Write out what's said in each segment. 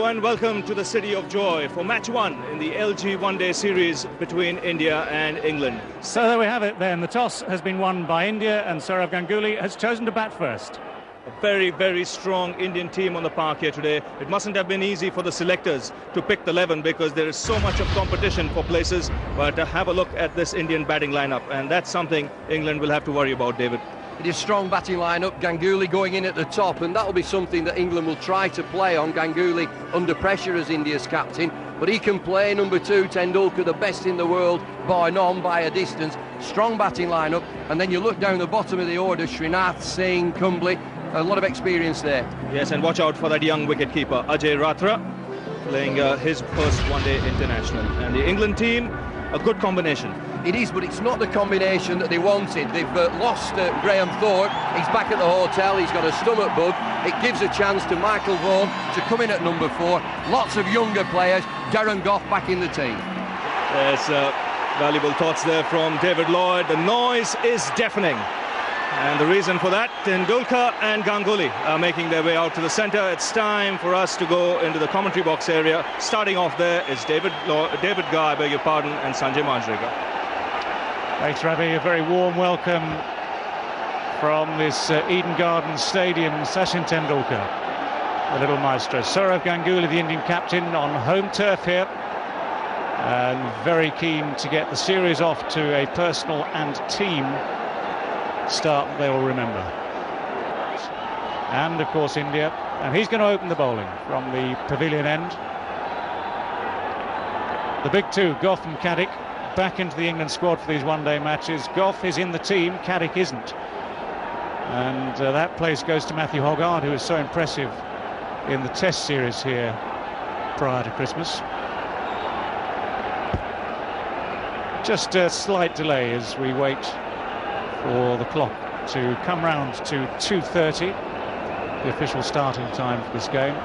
and welcome to the City of Joy for match 1 in the LG one-day series between India and England. So there we have it then. The toss has been won by India and Sourav Ganguly has chosen to bat first. A very, very strong Indian team on the park here today. It mustn't have been easy for the selectors to pick the 11 because there is so much of competition for places. But have a look at this Indian batting lineup, and that's something England will have to worry about, David. It is strong batting lineup, Ganguly going in at the top, and that will be something that England will try to play on. Ganguly under pressure as India's captain, but he can play. Number 2, Tendulkar, the best in the world, bar none by a distance. Strong batting lineup, and then you look down the bottom of the order, Srinath, Singh, Kumbli, a lot of experience there. Yes, and watch out for that young wicket-keeper, Ajay Ratra, playing his first one-day international. And the England team, a good combination. It is, but it's not the combination that they wanted. They've lost Graham Thorpe. He's back at the hotel. He's got a stomach bug. It gives a chance to Michael Vaughan to come in at number 4. Lots of younger players. Darren Gough back in the team. There's valuable thoughts there from David Lloyd. The noise is deafening. And the reason for that, Tendulkar and Ganguly are making their way out to the centre. It's time for us to go into the commentary box area. Starting off there is David Guy, I beg your pardon, and Sanjay Manjrekar. Thanks, Ravi. A very warm welcome from this Eden Gardens Stadium. Sachin Tendulkar, the little maestro. Sourav Ganguly, the Indian captain, on home turf here. And very keen to get the series off to a personal and team start they will remember. And of course India, and he's going to open the bowling from the pavilion end. The big two, Gough and Caddick, back into the England squad for these one-day matches. Gough is in the team, Caddick isn't, and that place goes to Matthew Hoggard, who is so impressive in the Test series here prior to Christmas. Just a slight delay as we wait for the clock to come round to 2:30, the official starting time for this game.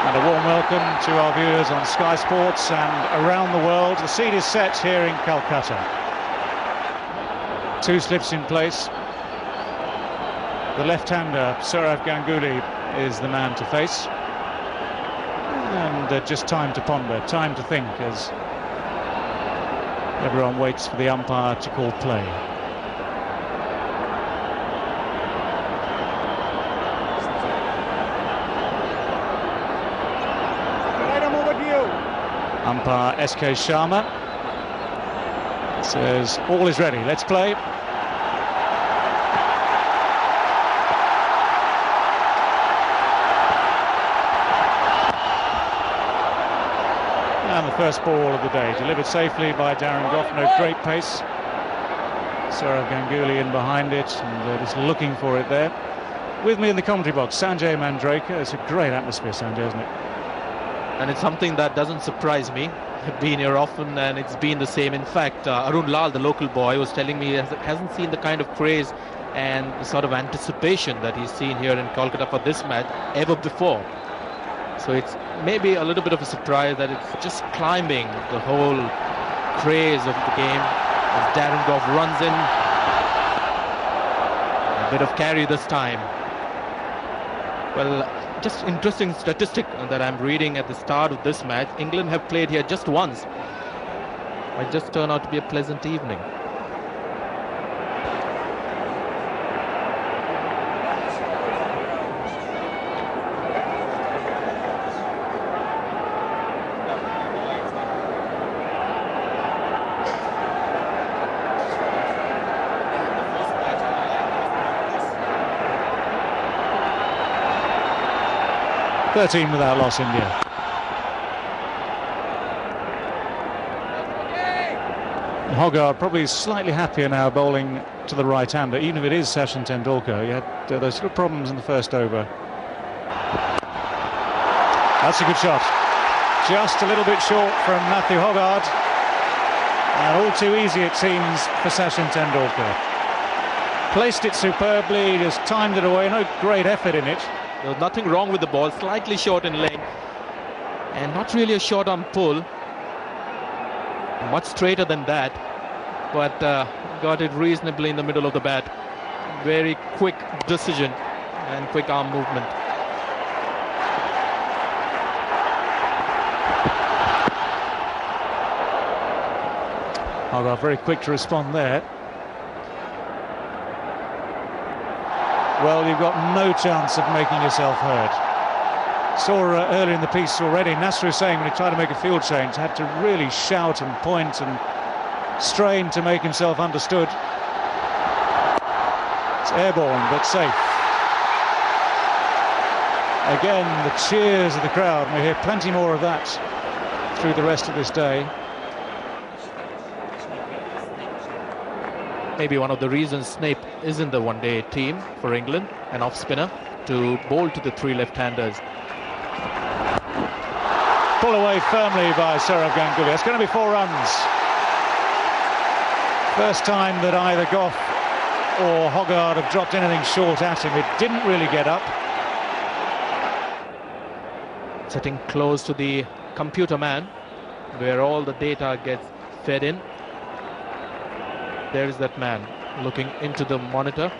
And a warm welcome to our viewers on Sky Sports and around the world. The seat is set here in Kolkata. 2 slips in place. The left-hander, Sourav Ganguly, is the man to face. And just time to ponder, time to think as everyone waits for the umpire to call play. Umpire S.K. Sharma says all is ready, let's play. And the first ball of the day, delivered safely by Darren Gough, no great pace. Sourav Ganguly in behind it, and just looking for it there. With me in the commentary box, Sanjay Manjrekar. It's a great atmosphere, Sanjay, isn't it? And it's something that doesn't surprise me. I've been here often and it's been the same. In fact, Arun Lal, the local boy, was telling me he hasn't seen the kind of craze and the sort of anticipation that he's seen here in Kolkata for this match ever before. So it's maybe a little bit of a surprise that it's just climbing the whole craze of the game as Darren Gough runs in. A bit of carry this time. Well, just interesting statistic that I'm reading at the start of this match. England have played here just once. Might just turn out to be a pleasant evening. "13 without loss, India." And Hoggard probably slightly happier now bowling to the right-hander, even if it is Sachin Tendulkar. He had those sort of problems in the first over. That's a good shot. Just a little bit short from Matthew Hoggard. And all too easy, it seems, for Sachin Tendulkar. Placed it superbly, just timed it away, no great effort in it. There was nothing wrong with the ball, slightly short in leg and not really a short on pull, much straighter than that. but got it reasonably in the middle of the bat. Very quick decision and quick arm movement. Hogarth very quick to respond there. Well, you've got no chance of making yourself heard. Saw earlier in the piece already, Nasser Hussain, when he tried to make a field change, had to really shout and point and strain to make himself understood. It's airborne, but safe. Again, the cheers of the crowd. We'll hear plenty more of that through the rest of this day. Maybe one of the reasons Snape is in the one-day team for England, an off-spinner, to bowl to the three left-handers. Pull away firmly by Sourav Ganguly. It's going to be 4 runs. First time that either Goff or Hogarth have dropped anything short at him. It didn't really get up. Sitting close to the computer man, where all the data gets fed in. There is that man looking into the monitor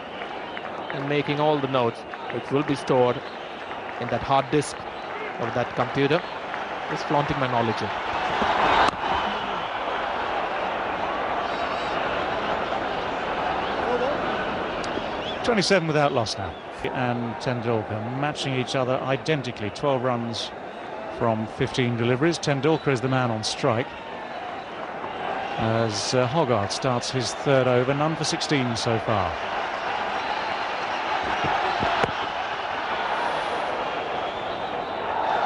and making all the notes, which will be stored in that hard disk of that computer. Just flaunting my knowledge in. .27 without loss now. And Tendulkar matching each other identically. 12 runs from 15 deliveries. Tendulkar is the man on strike, as Hogarth starts his third over, none for 16 so far.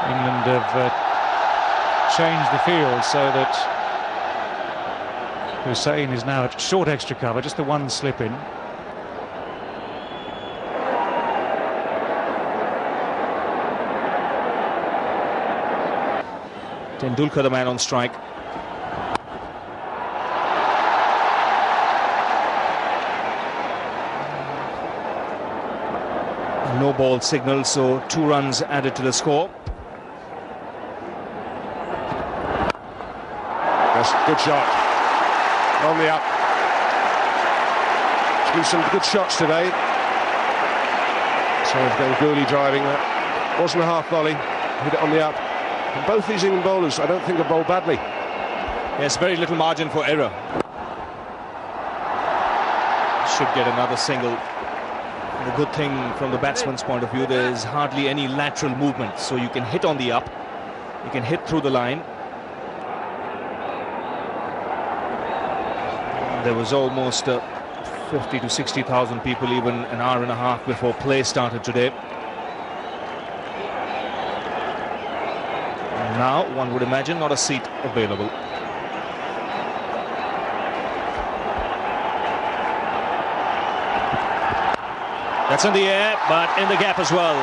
England have changed the field so that Hussain is now at short extra cover, just the one slip in. Tendulkar the man on strike. No ball signal, so 2 runs added to the score. That's a good shot. On the up. There's been some good shots today. So Ganguly driving that. Wasn't a half volley. Hit it on the up. And both these England bowlers, I don't think, have bowled badly. Yes, very little margin for error. Should get another single. The good thing from the batsman's point of view, there's hardly any lateral movement, so you can hit on the up, you can hit through the line. There was almost 50 to 60,000 people even an hour and a half before play started today. And now, one would imagine, not a seat available. That's in the air, but in the gap as well.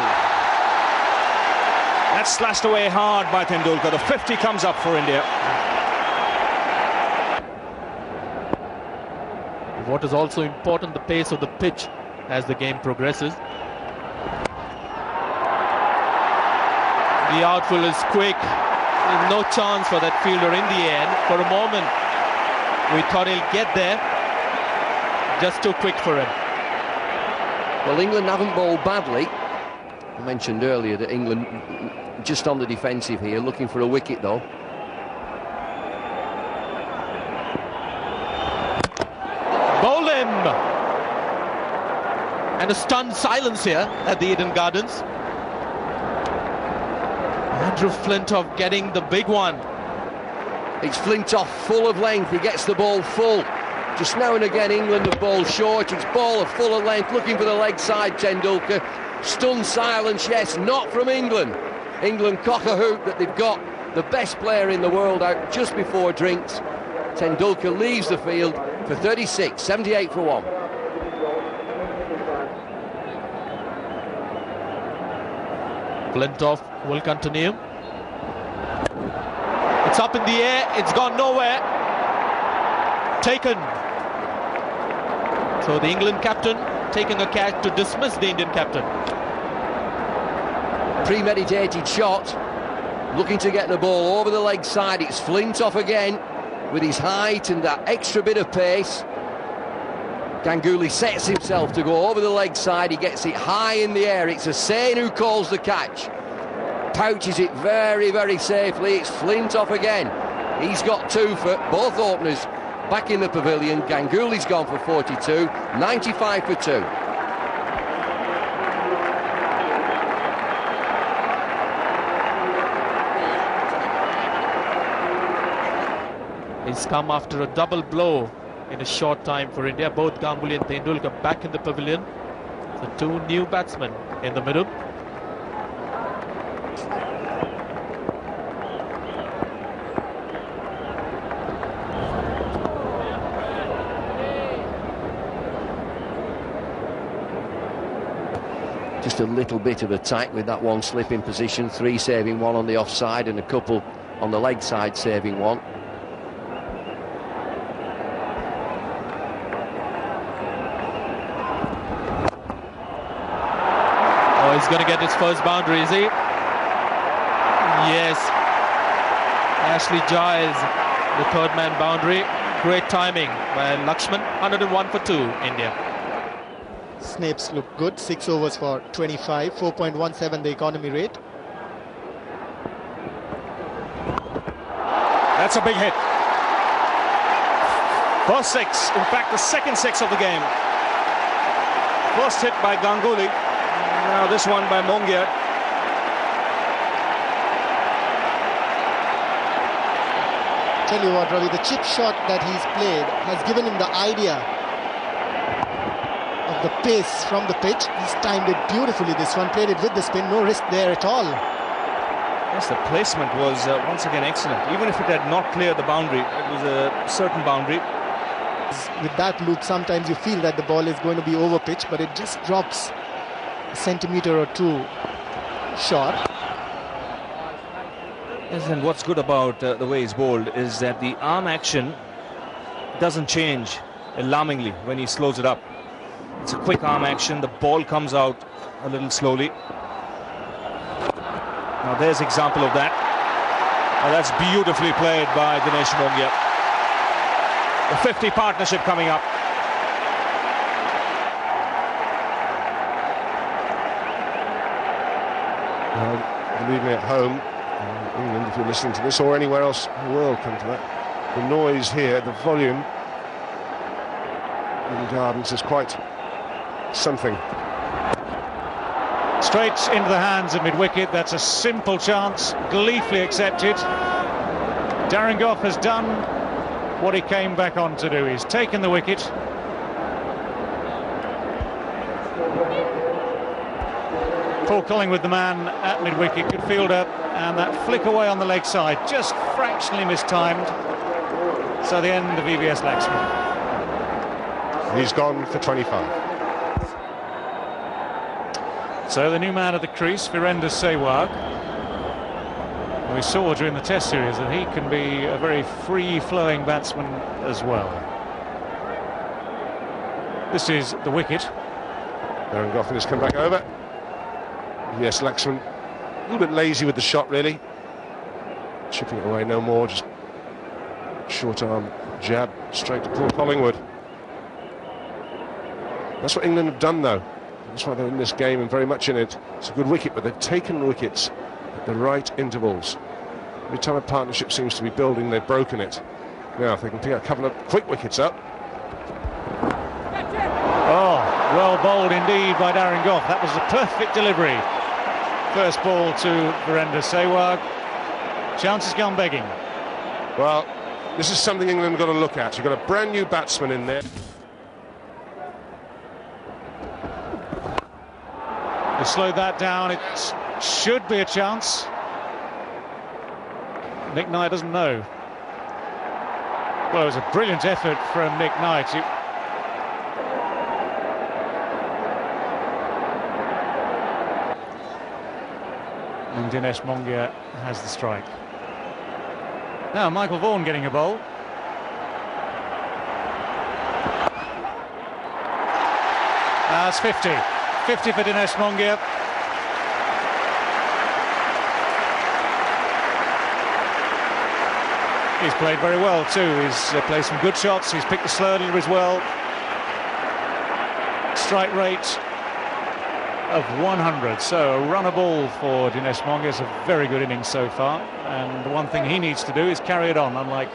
That's slashed away hard by Tendulkar. The 50 comes up for India. What is also important, the pace of the pitch as the game progresses. The outfield is quick. There's no chance for that fielder in the end. For a moment, we thought he'll get there. Just too quick for him. Well, England haven't bowled badly. I mentioned earlier that England just on the defensive here, looking for a wicket though. Bowl him! And a stunned silence here at the Eden Gardens. Andrew Flintoff getting the big one. It's Flintoff full of length, he gets the ball full. Just now and again England have bowled short, it's ball of full of length, looking for the leg side. Tendulkar. Stunned silence, yes, not from England. England cock a hoop that they've got the best player in the world out just before drinks. Tendulkar leaves the field for 36, 78 for 1. Flintoff will continue. It's up in the air, it's gone nowhere. Taken. So the England captain taking a catch to dismiss the Indian captain. Premeditated shot, looking to get the ball over the leg side. It's Flintoff again, with his height and that extra bit of pace. Ganguly sets himself to go over the leg side. He gets it high in the air. It's Hussain who calls the catch. Pouches it very, very safely. It's Flintoff again. He's got 2 for both openers back in the pavilion. Ganguly's gone for 42, 95 for 2. He's come after a double blow in a short time for India. Both Ganguly and Tendulkar back in the pavilion. So 2 new batsmen in the middle. Just a little bit of attack with that one slip in position. 3 saving 1 on the offside and a couple on the leg side saving 1. He's going to get his first boundary, is he? Yes. Ashley Giles, the 3rd man boundary. Great timing by Lakshman. 101 for 2, India. Snapes look good. 6 overs for 25. 4.17 the economy rate. That's a big hit. First 6, in fact the second 6 of the game. First hit by Ganguly. Now this one by Mongia. Tell you what, Ravi, the chip shot that he's played has given him the idea of the pace from the pitch. He's timed it beautifully, this one. Played it with the spin, no risk there at all. Yes, the placement was once again excellent. Even if it had not cleared the boundary, it was a certain boundary. With that loop, sometimes you feel that the ball is going to be over pitch, but it just drops a centimetre or 2 short. Yes, and what's good about the way he's bowled is that the arm action doesn't change alarmingly when he slows it up. It's a quick arm action. The ball comes out a little slowly. Now there's example of that. That's beautifully played by Dinesh Mongia. The 50 partnership coming up. Well, believe me, at home, England, if you're listening to this, or anywhere else in the world, come to that, the noise here, the volume in the gardens is quite something. Straight into the hands of mid-wicket. That's a simple chance, gleefully accepted. Darren Gough has done what he came back on to do. He's taken the wicket. Paul Collingwood, the man at mid-wicket, good fielder, and that flick away on the leg side, just fractionally mistimed. So the end of EVS Laxman. He's gone for 25. So the new man at the crease, Virender Sehwag. We saw during the Test series that he can be a very free-flowing batsman as well. This is the wicket. Darren Gough has come back over. Yes, Laxman, a little bit lazy with the shot, really. Chipping it away no more, just short arm jab straight to Paul Collingwood. That's what England have done, though. That's why they're in this game and very much in it. It's a good wicket, but they've taken wickets at the right intervals. Every time a partnership seems to be building, they've broken it. Now, if they can pick a couple of quick wickets up. Oh, well bowled indeed by Darren Gough. That was a perfect delivery. First ball to Virender Sehwag. Chances gone begging. Well, this is something England have got to look at. You've got a brand new batsman in there. They slowed that down. It should be a chance. Nick Knight doesn't know. Well, it was a brilliant effort from Nick Knight. And Dinesh Mongia has the strike. Now Michael Vaughan getting a bowl. That's 50. 50 for Dinesh Mongia. He's played very well too. He's played some good shots. He's picked the slurler as well. Strike rate of 100. So a runner ball for Dinesh Mongia. It's a very good innings so far. And the one thing he needs to do is carry it on, unlike...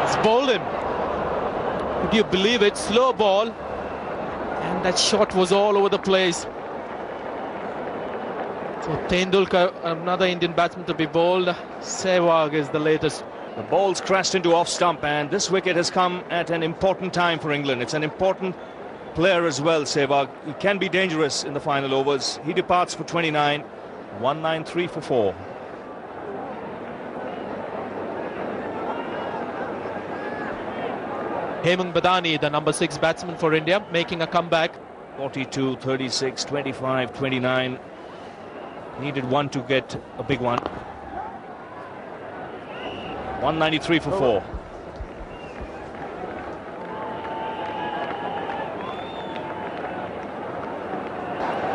It's bowled him. Would you believe it? Slow ball. And that shot was all over the place. So Tendulkar, another Indian batsman to be bowled. Sehwag is the latest. The ball's crashed into off stump, and this wicket has come at an important time for England. It's an important player as well, Sehwag. He can be dangerous in the final overs. He departs for 29, 193 for 4. Hemang Badani, the number 6 batsman for India, making a comeback. 42, 36, 25, 29. Needed one to get a big one. 193 for 4.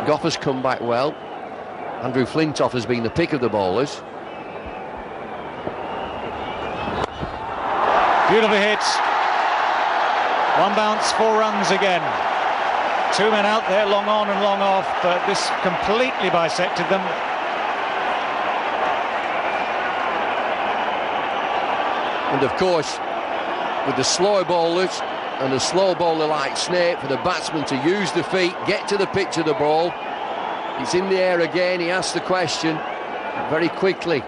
Gough has come back well. Andrew Flintoff has been the pick of the bowlers. Beautiful hit. One bounce, 4 runs again. 2 men out there, long on and long off, but this completely bisected them. And of course, with the slower bowlers and a slow bowler like Snape, for the batsman to use the feet, get to the pitch of the ball. It's in the air again. He asked the question very quickly.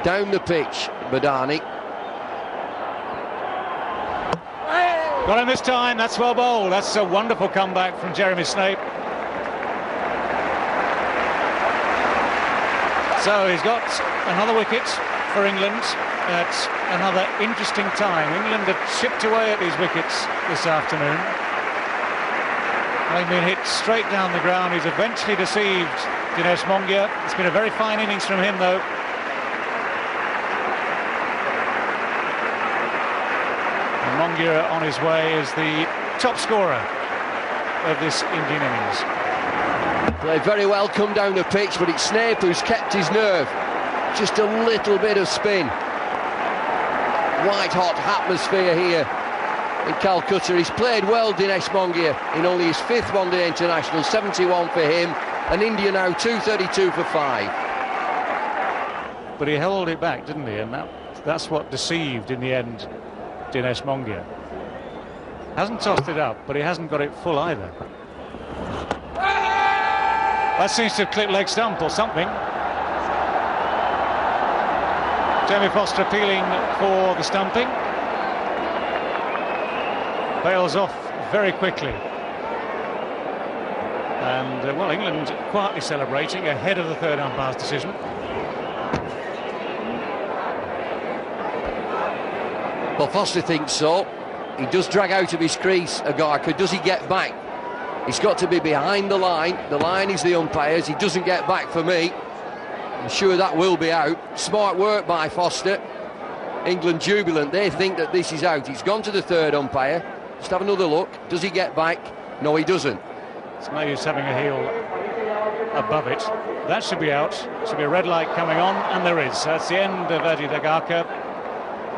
Down the pitch, Badani. Got him this time. That's well bowled. That's a wonderful comeback from Jeremy Snape. So he's got another wicket for England at another interesting time. England have chipped away at these wickets this afternoon. Having been hit straight down the ground, he's eventually deceived Dinesh Mongia. It's been a very fine innings from him, though. Mongia on his way as the top scorer of this Indian innings. Played very well, come down the pitch, but it's Snape who's kept his nerve. Just a little bit of spin. White hot atmosphere here in Calcutta. He's played well, Dinesh Mongia, in only his 5th one-day international, 71 for him, and India now 232 for 5. But he held it back, didn't he? And that's what deceived in the end Dinesh Mongia. Hasn't tossed it up, but he hasn't got it full either. That seems to have clipped leg stump or something. Jamie Foster appealing for the stumping. Bails off very quickly. And, well, England quietly celebrating ahead of the 3rd umpire's decision. Well, Foster thinks so. He does drag out of his crease, Agarkar. Does he get back? He's got to be behind the line. The line is the umpires. He doesn't get back for me. I'm sure that will be out. Smart work by Foster. England jubilant. They think that this is out. He's gone to the 3rd umpire. Just have another look. Does he get back? No, he doesn't. It's no use having a heel above it. That should be out. Should be a red light coming on, and there is. That's the end of Ajit Agarkar.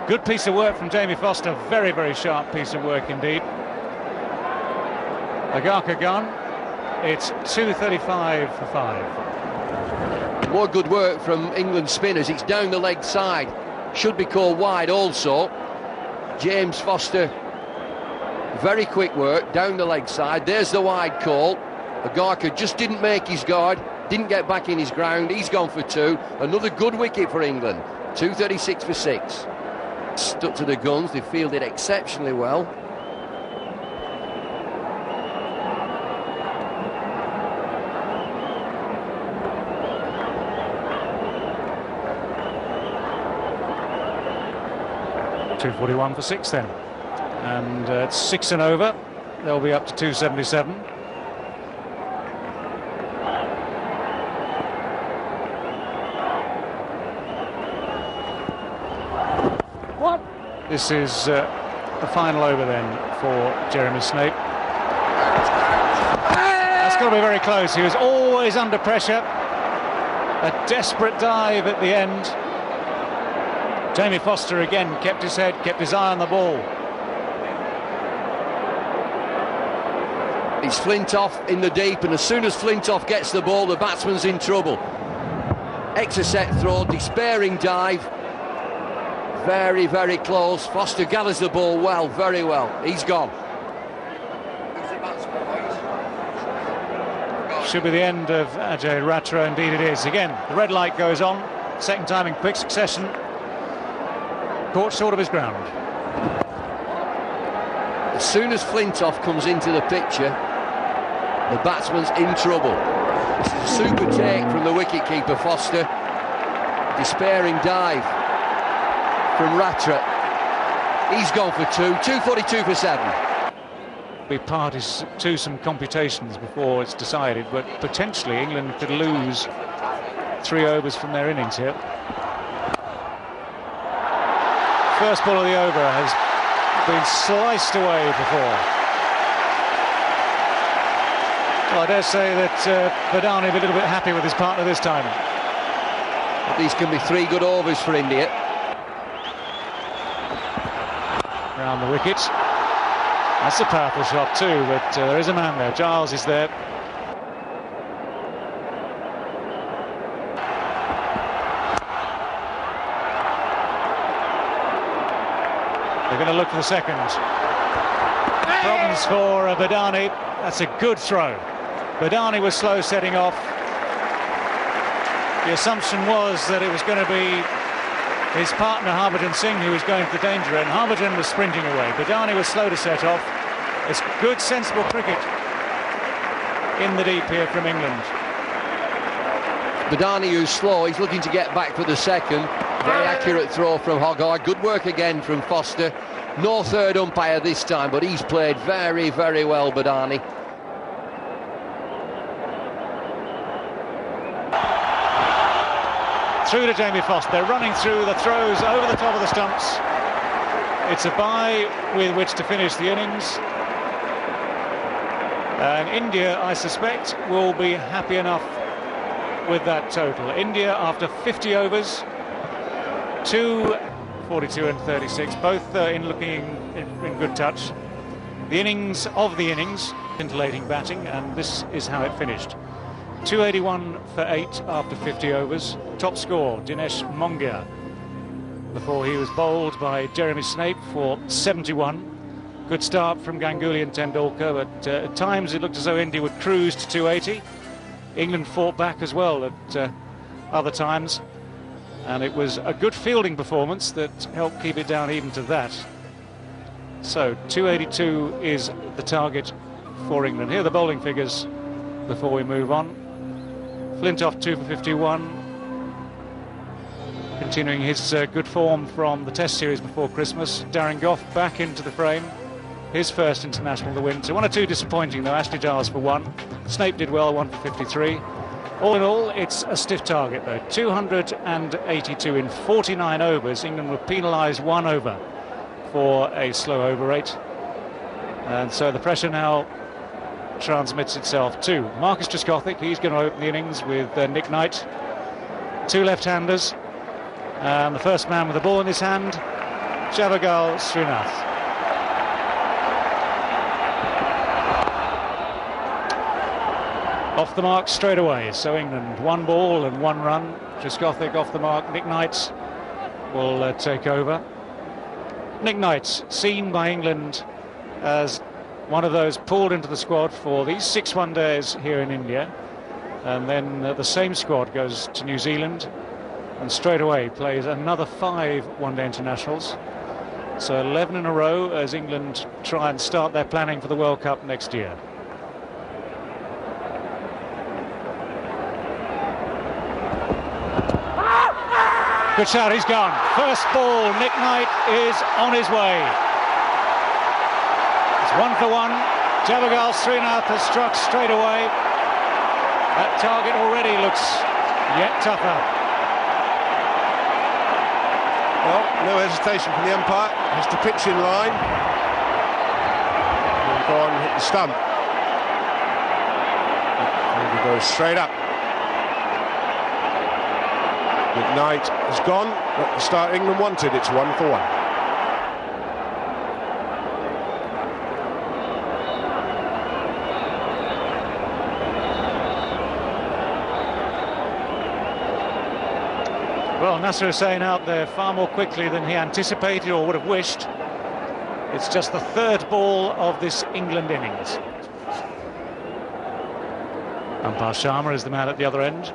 Good piece of work from Jamie Foster. Very, very sharp piece of work indeed. Agarkar gone. It's 235 for 5. More good work from England spinners. It's down the leg side. Should be called wide also. James Foster, very quick work down the leg side. There's the wide call. Agarkar just didn't make his guard, didn't get back in his ground. He's gone for 2. Another good wicket for England. 236 for 6. Stuck to the guns. They fielded exceptionally well. .241 for 6 then, and it's 6 and over. They'll be up to 277. What? This is the final over then for Jeremy Snape. That's got to be very close. He was always under pressure. A desperate dive at the end. Jamie Foster again kept his head, kept his eye on the ball. It's Flintoff in the deep, and as soon as Flintoff gets the ball, the batsman's in trouble. Extra set throw, despairing dive. Very, very close. Foster gathers the ball well, very well. He's gone. Should be the end of Ajay Ratra, indeed it is. Again, the red light goes on, second time in quick succession. Caught short of his ground. As soon as Flintoff comes into the picture, the batsman's in trouble. This is a super take from the wicket-keeper, Foster. Despairing dive from Ratra. He's gone for two, 242 for 7. Be parties to some computations before it's decided, but potentially England could lose 3 overs from their innings here. First ball of the over has been sliced away before. Well, I dare say that Badani will be a little bit happy with his partner this time. These can be 3 good overs for India. Round the wicket. That's a powerful shot too, but there is a man there. Giles is there. They're going to look for the second. Problems for Badani. That's a good throw. Badani was slow setting off. The assumption was that it was going to be his partner Harbhajan Singh who was going for danger, and Harbhajan was sprinting away. Badani was slow to set off. It's good, sensible cricket in the deep here from England. Badani, who's slow, he's looking to get back for the second. Very accurate throw from Hogarth. Good work again from Foster. No third umpire this time, but he's played very, very well, Badani. Through to Jamie Foster. They're running through the throws over the top of the stumps. It's a bye with which to finish the innings. And India, I suspect, will be happy enough with that total. India, after 50 overs, 42 and 36, both looking in good touch. The innings of the innings, scintillating batting, and this is how it finished. 281 for 8 after 50 overs. Top score, Dinesh Mongia, before he was bowled by Jeremy Snape for 71. Good start from Ganguly and Tendulkar, but at times it looked as though India would cruise to 280. England fought back as well at other times, and it was a good fielding performance that helped keep it down even to that. So 282 is the target for England. Here are the bowling figures before we move on. Flintoff 2 for 51, continuing his good form from the Test series before Christmas. Darren Gough back into the frame, his first international of the winter. 1 or 2 disappointing though. Ashley Giles for 1. Snape did well, 1 for 53. All in all, it's a stiff target though. 282 in 49 overs. England were penalised 1 over for a slow over rate, and so the pressure now transmits itself to Marcus Trescothick. He's going to open the innings with Nick Knight. 2 left-handers, and the first man with the ball in his hand, Javagal Srinath. Off the mark straight away, so England 1 ball and 1 run. Trescothick off the mark. Nick Knight will take over. Nick Knight, seen by England as one of those pulled into the squad for these 6 one-days here in India, and then the same squad goes to New Zealand and straight away plays another 5 one-day internationals. So 11 in a row as England try and start their planning for the World Cup next year. Good shot, he's gone. First ball, Nick Knight is on his way. It's 1 for 1. Javagal Srinath has struck straight away. That target already looks yet tougher. Well, no hesitation from the umpire. Has to pitch in line. And go on and hit the stump. And he goes straight up. McKnight has gone, not the start England wanted. It's 1-1. Well, Nasser Hussain out there far more quickly than he anticipated or would have wished. It's just the third ball of this England innings. Umpire Sharma is the man at the other end.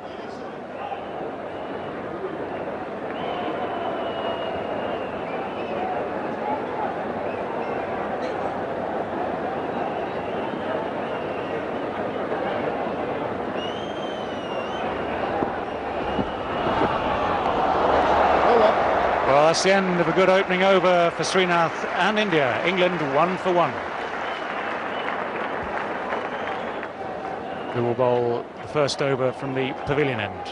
Well, that's the end of a good opening over for Srinath and India. England 1 for 1. Who will bowl the first over from the pavilion end.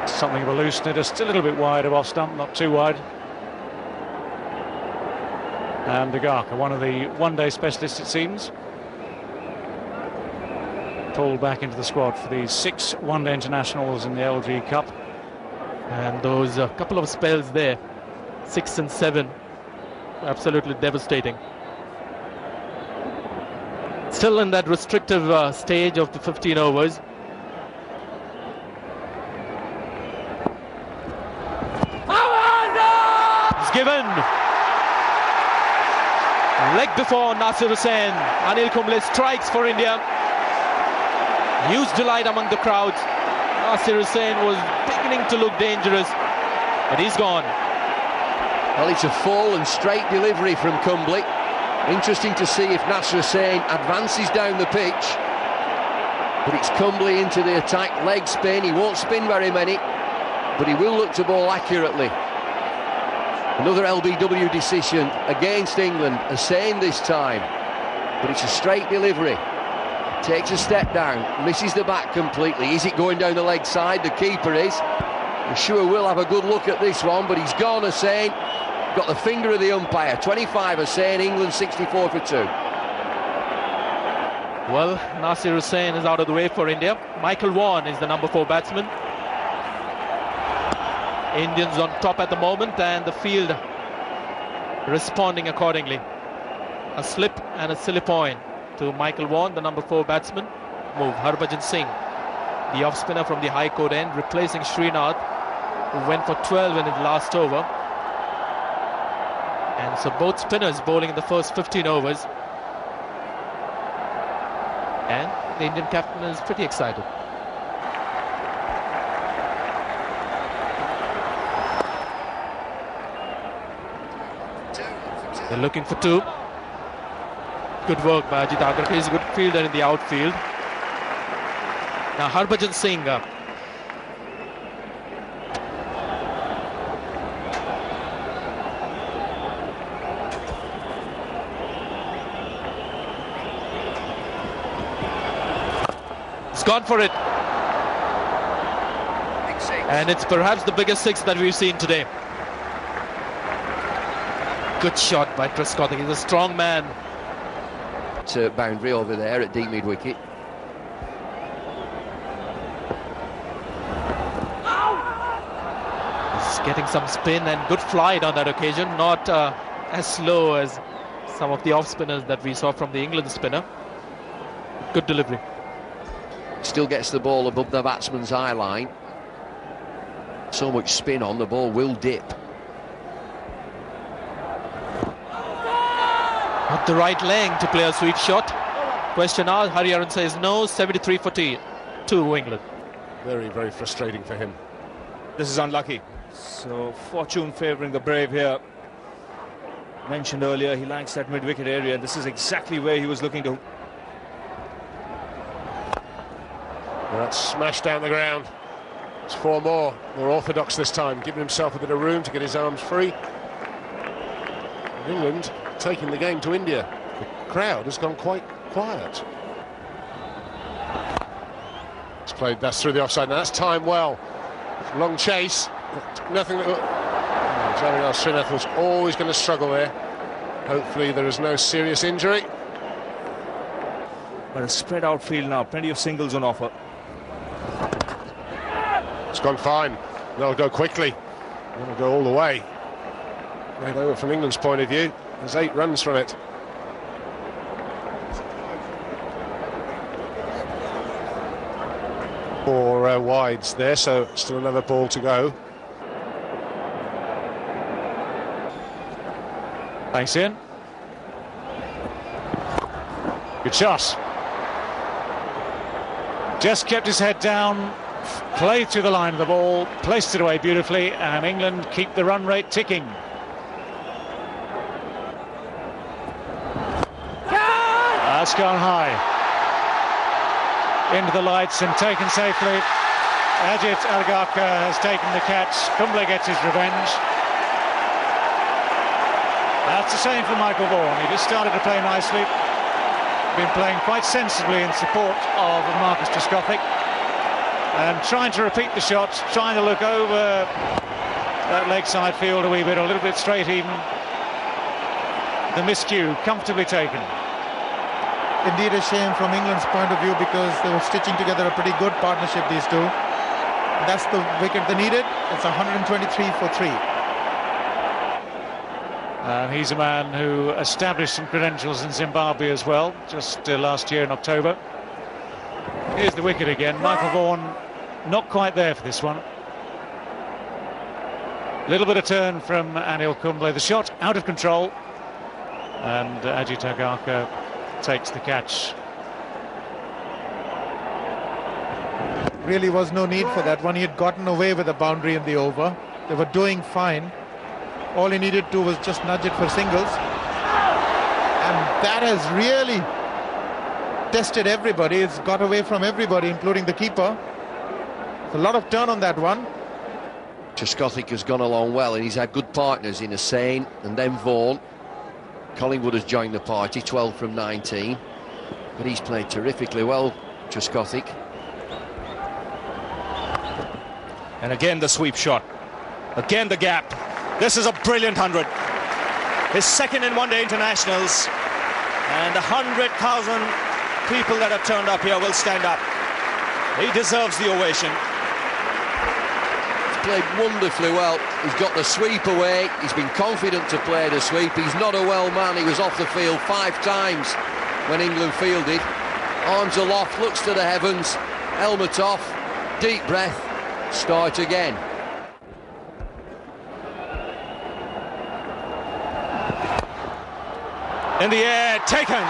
Something of a loose knitter, still a little bit wide of off stump, not too wide. And Agarkar, one of the one-day specialists, it seems, pulled back into the squad for the 6 one-day internationals in the LG Cup. And those couple of spells there, 6 and 7, absolutely devastating. Still in that restrictive stage of the 15 overs. It's given. Leg before Nasser Hussain. Anil Kumble strikes for India. Huge delight among the crowds. Nasser Hussain was beginning to look dangerous, but he's gone. Well, it's a full and straight delivery from Kumble. Interesting to see if Nasser Hussain advances down the pitch. But it's Kumble into the attack, leg spin. He won't spin very many, but he will look to bowl accurately. Another LBW decision against England, Hussain this time. But it's a straight delivery. Takes a step down, misses the bat completely. Is it going down the leg side? The keeper is. I'm sure we'll have a good look at this one, but he's gone, Hussain. Got the finger of the umpire. 25 Hussain, England 64 for 2. Well, Nasser Hussain is out of the way for India. Michael Vaughan is the number 4 batsman. Indians on top at the moment, and the field responding accordingly. A slip and a silly point to Michael Vaughan, the number 4 batsman. Move. Harbhajan Singh, the off-spinner from the high court end, replacing Srinath, who went for 12 in his last over. And so both spinners bowling in the first 15 overs. And the Indian captain is pretty excited. They're looking for 2. Good work by Ajit Agarkar. He's a good fielder in the outfield. Now Harbhajan Singh. He's gone for it. And it's perhaps the biggest 6 that we've seen today. Good shot by Trescott. He's a strong man. Boundary over there at deep mid-wicket. He's getting some spin and good flight on that occasion, not as slow as some of the off-spinners that we saw from the England spinner. Good delivery. Still gets the ball above the batsman's eye line. So much spin on, the ball will dip. Not the right leg to play a sweet shot. Question asked, Hariharan says no. 73 for 2 England. Very, very frustrating for him. This is unlucky. So fortune favouring the brave here. Mentioned earlier, he likes that mid-wicket area. This is exactly where he was looking to. Well, that's smashed down the ground. It's 4 more orthodox this time, giving himself a bit of room to get his arms free. England taking the game to India. The crowd has gone quite quiet. It's played, that's through the offside. Now that's timed well. Long chase. Nothing that. Javier Srinath was always going to struggle there. Hopefully there is no serious injury. But a spread out field now, plenty of singles on offer. It's gone fine. They'll go quickly. They'll go all the way. Right over from England's point of view. There's 8 runs from it. 4 wides there, so still another ball to go. Thanks, Ian. Good shot. Just kept his head down, played through the line of the ball, placed it away beautifully, and England keep the run rate ticking. That's gone high. Into the lights and taken safely. Ajit Agarkar has taken the catch. Kumble gets his revenge. That's the same for Michael Vaughan. He just started to play nicely. Been playing quite sensibly in support of Marcus Trescothick. And trying to repeat the shots, trying to look over that leg side field a wee bit, a little bit straight even. The miscue comfortably taken. Indeed a shame from England's point of view, because they were stitching together a pretty good partnership, these two. That's the wicket they needed. It's 123 for 3. And he's a man who established some credentials in Zimbabwe as well, just last year in October. Here's the wicket again. Michael Vaughan not quite there for this one. A little bit of turn from Anil Kumble. The shot out of control. And Ajit Agarkar takes the catch. Really was no need for that one. He had gotten away with a boundary in the over. They were doing fine. All he needed to was just nudge it for singles. And that has really tested everybody. It's got away from everybody, including the keeper. There's a lot of turn on that one. Trescothick has gone along well, and he's had good partners in Hussain and then Vaughan. Collingwood has joined the party, 12 from 19. But he's played terrifically well, Trescothick. And again the sweep shot. Again the gap. This is a brilliant 100. His second in one-day internationals. And the 100,000 people that have turned up here will stand up. He deserves the ovation. He's played wonderfully well. He's got the sweep away. He's been confident to play the sweep. He's not a well man. He was off the field 5 times when England fielded. Arms aloft, looks to the heavens. Helmet off. Deep breath. Start again. In the air, taken.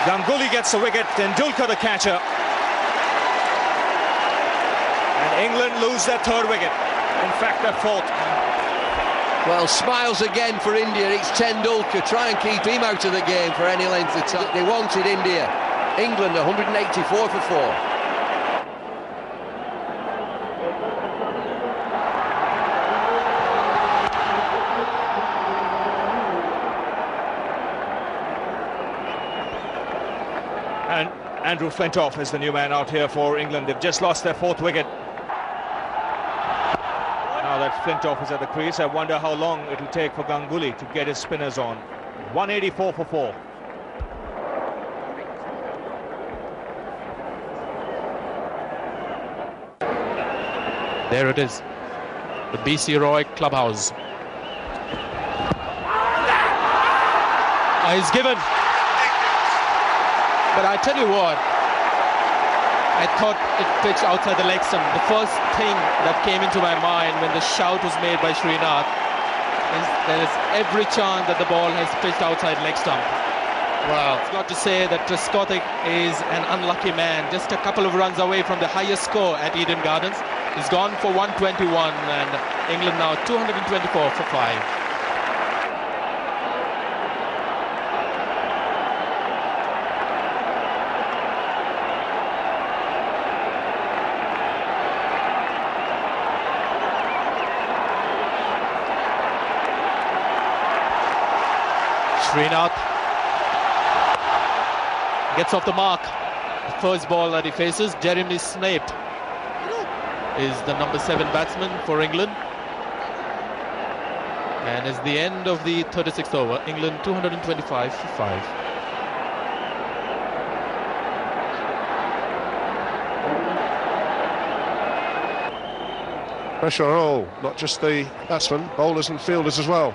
Ganguly gets the wicket, Tendulkar the catcher. And England lose their 3rd wicket. In fact, their 4th. Well, smiles again for India. It's Tendulkar. Try and keep him out of the game for any length of time. They wanted India. England 184 for 4. And Andrew Flintoff is the new man out here for England. They've just lost their 4th wicket. Now that Flintoff is at the crease, I wonder how long it'll take for Ganguly to get his spinners on. 184 for 4. There it is, the BC Roy clubhouse. He's given. But I tell you what, I thought it pitched outside the leg stump. The first thing that came into my mind when the shout was made by Srinath is there is every chance that the ball has pitched outside leg stump. Well, it's got to say that Trescothick is an unlucky man, just a couple of runs away from the highest score at Eden Gardens. He's gone for 121, and England now 224 for 5. Srinath gets off the mark. The first ball that he faces, Jeremy Snape is the number 7 batsman for England. And it's the end of the 36th over. England 225 for 5. Pressure on all, not just the batsmen, bowlers and fielders as well.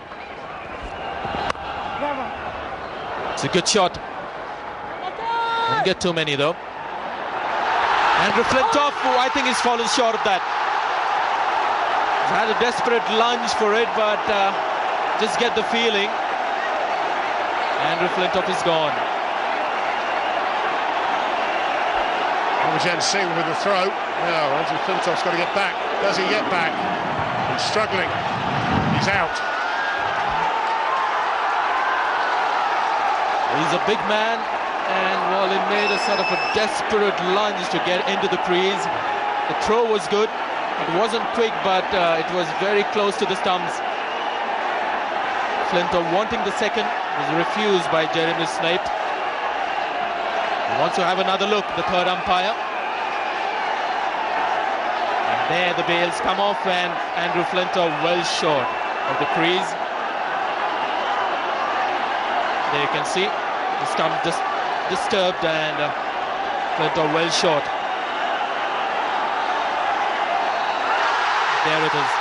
It's a good shot. Didn't get too many though. Andrew Flintoff, who I think he's fallen short of that. He's had a desperate lunge for it, but just get the feeling. Andrew Flintoff is gone. Harbhajan Singh with the throw. Now Andrew Flintoff's got to get back. Does he get back? He's struggling. He's out. He's a big man, and well, he made a sort of a desperate lunge to get into the crease. The throw was good. It wasn't quick, but it was very close to the stumps. Flintoff wanting the second was refused by Jeremy Snape. He wants to have another look, the third umpire. And there the bails come off, and Andrew Flintoff well short of the crease. There you can see the stump just disturbed, and Flintoff well short. There it is,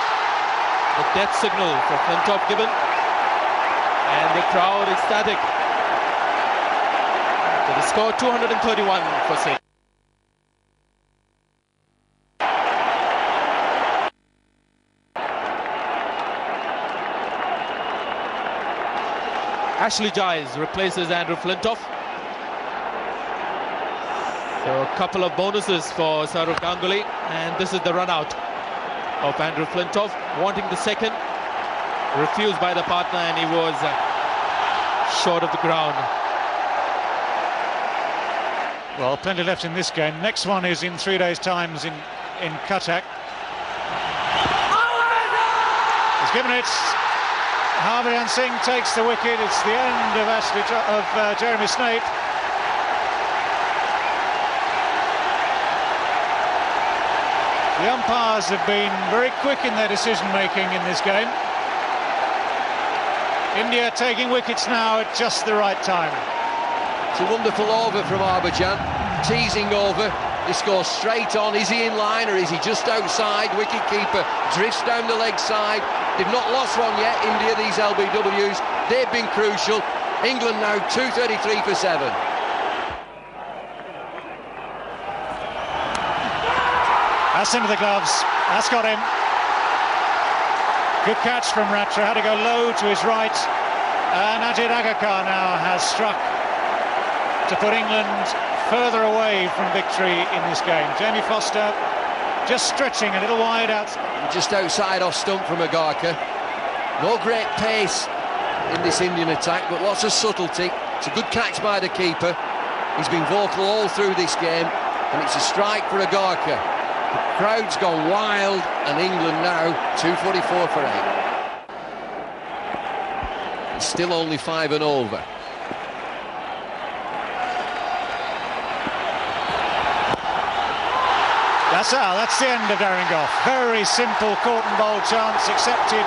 the death signal for Flintoff given, and the crowd ecstatic. So the score 231 for Singh. Ashley Giles replaces Andrew Flintoff. So a couple of bonuses for Saurav Ganguly, and this is the run out of Andrew Flintoff, wanting the second, refused by the partner, and he was short of the ground. Well, plenty left in this game. Next one is in 3 days' time in Cuttack. He's given it. Harbhajan Singh takes the wicket. It's the end of Jeremy Snape. The umpires have been very quick in their decision-making in this game. India taking wickets now at just the right time. It's a wonderful over from Harbhajan, teasing over. This goes straight on. Is he in line or is he just outside? Wicket-keeper drifts down the leg side. They've not lost one yet, India, these LBWs. They've been crucial. England now 233 for 7. That's into the gloves. That's got him. Good catch from Ratra. Had to go low to his right. And Ajit Agarkar now has struck to put England further away from victory in this game. Jamie Foster just stretching a little wide out. Just outside off stump from Agarkar. No great pace in this Indian attack, but lots of subtlety. It's a good catch by the keeper. He's been vocal all through this game, and it's a strike for Agarkar. The crowd's gone wild, and England now 244 for 8. It's still only 5 and over. That's the end of Darren Gough. Very simple caught and bowled chance accepted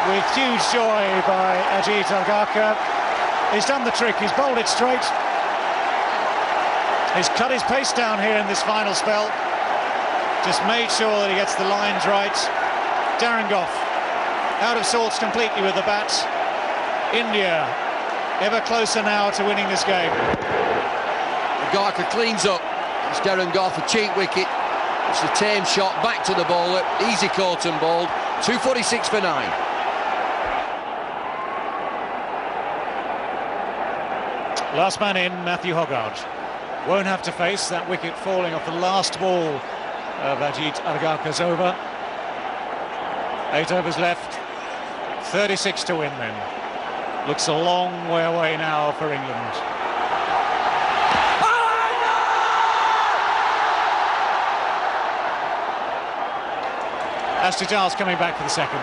with huge joy by Ajit Agarkar. He's done the trick. He's bowled it straight. He's cut his pace down here in this final spell. Just made sure that he gets the lines right. Darren Gough out of sorts completely with the bat. India ever closer now to winning this game. Agarkar cleans up. It's Darren Gough, a cheap wicket. It's a tame shot back to the bowler. Easy caught and bowled. 246 for 9. Last man in, Matthew Hoggard. Won't have to face that wicket falling off the last ball of Ajit Agarkar's over. 8 overs left. 36 to win then. Looks a long way away now for England. Ashley Giles coming back for the second.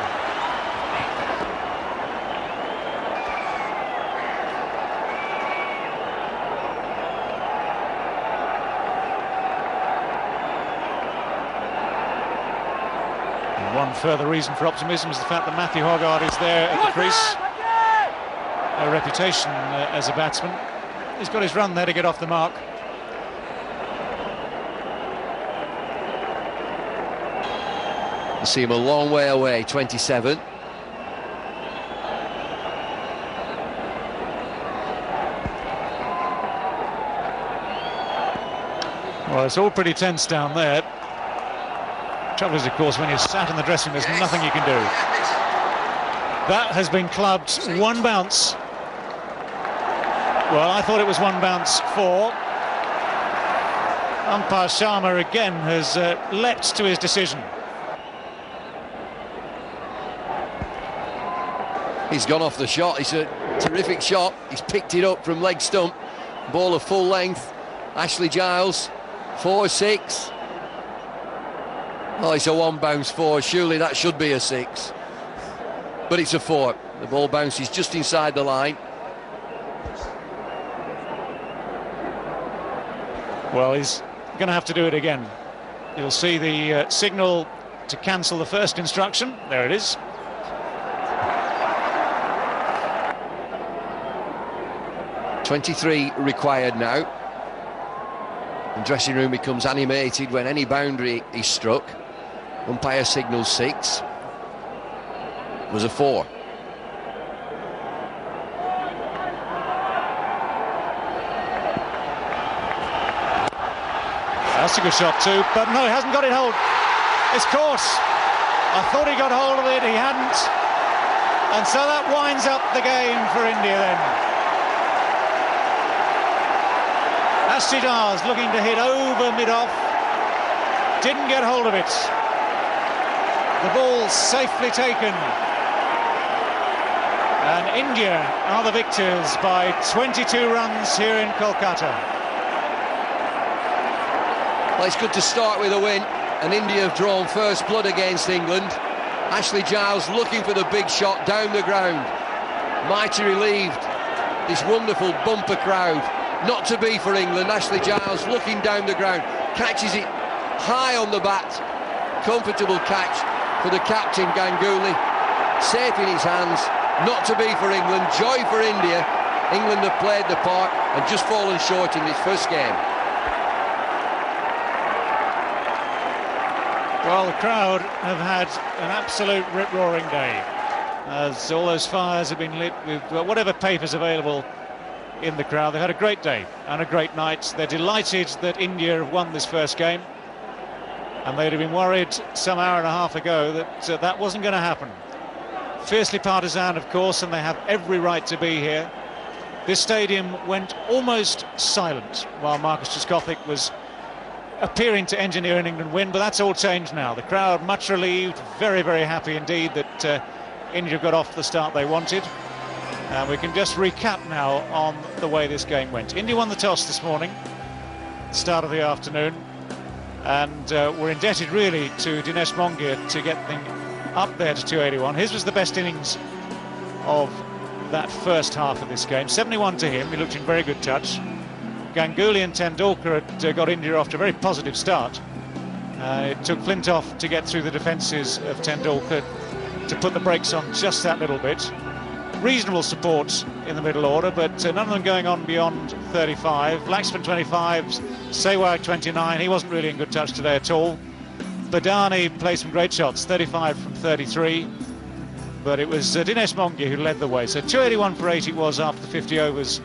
And one further reason for optimism is the fact that Matthew Hoggard is there at the crease. A reputation as a batsman. He's got his run there to get off the mark. See him a long way away, 27. Well, it's all pretty tense down there. Trouble is, of course, when you're sat in the dressing room, there's nothing you can do. That has been clubbed. One bounce. Well, I thought it was one bounce for. Umpire Sharma again has leapt to his decision. He's gone off the shot. It's a terrific shot. He's picked it up from leg stump. Ball of full length. Ashley Giles, 4-6. Oh, it's a one bounce 4. Surely that should be a 6. But it's a 4. The ball bounces just inside the line. Well, he's going to have to do it again. You'll see the signal to cancel the first instruction. There it is. .23 required now. The dressing room becomes animated when any boundary is struck. Umpire signals 6. It was a 4. That's a good shot too, but no, he hasn't got it hold. It's caught. I thought he got hold of it, he hadn't. And so that winds up the game for India then. Ashley Giles looking to hit over mid-off. Didn't get hold of it. The ball safely taken. And India are the victors by 22 runs here in Kolkata. Well, it's good to start with a win, and India have drawn first blood against England. Ashley Giles looking for the big shot down the ground. Mighty relieved, this wonderful bumper crowd. Not to be for England. Ashley Giles looking down the ground, catches it high on the bat. Comfortable catch for the captain Ganguly, safe in his hands. Not to be for England. Joy for India. England have played the part and just fallen short in this first game. Well, the crowd have had an absolute rip-roaring day, as all those fires have been lit with whatever papers available in the crowd. They've had a great day and a great night. They're delighted that India have won this first game, and they'd have been worried some hour and a half ago that that wasn't going to happen. Fiercely partisan, of course, and they have every right to be here. This stadium went almost silent while Marcus Trescothick was appearing to engineer an England win, but that's all changed now. The crowd much relieved, very, very happy indeed that India got off the start they wanted. And we can just recap now on the way this game went. India won the toss this morning, start of the afternoon, and we're indebted really to Dinesh Mongia to get them up there to 281. His was the best innings of that first half of this game. 71 to him, he looked in very good touch. Ganguly and Tendulkar had got India off to a very positive start. It took Flintoff to get through the defences of Tendulkar to put the brakes on just that little bit. Reasonable support in the middle order, but none of them going on beyond 35. Laxman 25, Sehwag 29. He wasn't really in good touch today at all. Badani played some great shots, 35 from 33. But it was Dinesh Mongia who led the way. So 281 for 8 it was after the 50 overs.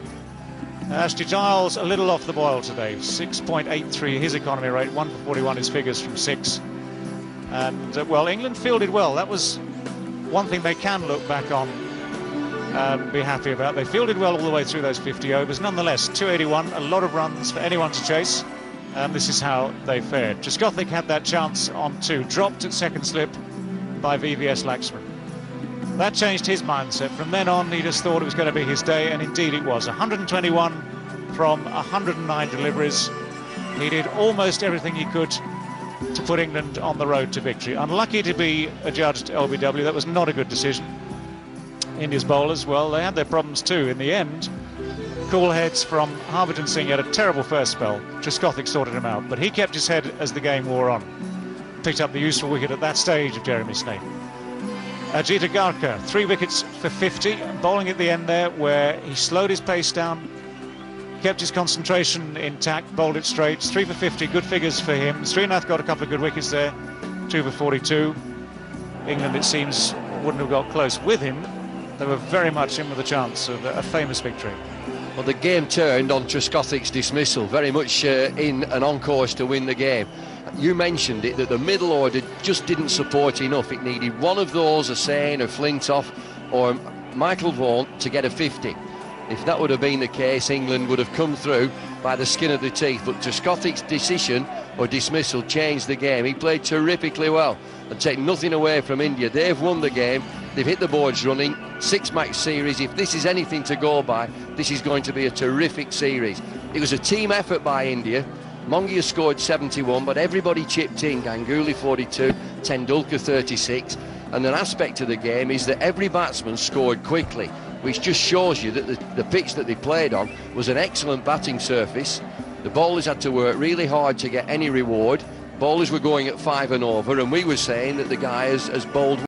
Ashley Giles a little off the boil today, 6.83 his economy rate, 1 for 41 his figures from 6. And well, England fielded well. That was one thing they can look back on and be happy about. They fielded well all the way through those 50 overs. Nonetheless, 281, a lot of runs for anyone to chase, and this is how they fared. Trescothick had that chance on 2, dropped at second slip by VVS Laxman. That changed his mindset. From then on, he just thought it was going to be his day, and indeed it was. 121 from 109 deliveries. He did almost everything he could to put England on the road to victory. Unlucky to be adjudged LBW. That was not a good decision. India's bowlers, well, they had their problems too. In the end, cool heads from Harbhajan Singh had a terrible first spell. Trescothick sorted him out, but he kept his head as the game wore on. Picked up the useful wicket at that stage of Jeremy Snape. Ajit Agarkar, 3 wickets for 50, bowling at the end there where he slowed his pace down, kept his concentration intact, bowled it straight. 3 for 50, good figures for him. Srinath got a couple of good wickets there, 2 for 42. England, it seems, wouldn't have got close with him. They were very much in with a chance of a famous victory. Well, the game turned on Trescothick's dismissal, very much in and on course to win the game. You mentioned it, that the middle order just didn't support enough. It needed one of those, a Sane, a Flintoff or Michael Vaughan, to get a 50. If that would have been the case, England would have come through by the skin of the teeth. But Trescothick's decision or dismissal changed the game. He played terrifically well and take nothing away from India. They've won the game. They've hit the boards running. 6-match series. If this is anything to go by, this is going to be a terrific series. It was a team effort by India. Mongia scored 71, but everybody chipped in. Ganguly 42, Tendulkar 36. And an aspect of the game is that every batsman scored quickly, which just shows you that the pitch that they played on was an excellent batting surface. The bowlers had to work really hard to get any reward. Bowlers were going at 5 and over, and we were saying that the guy has bowled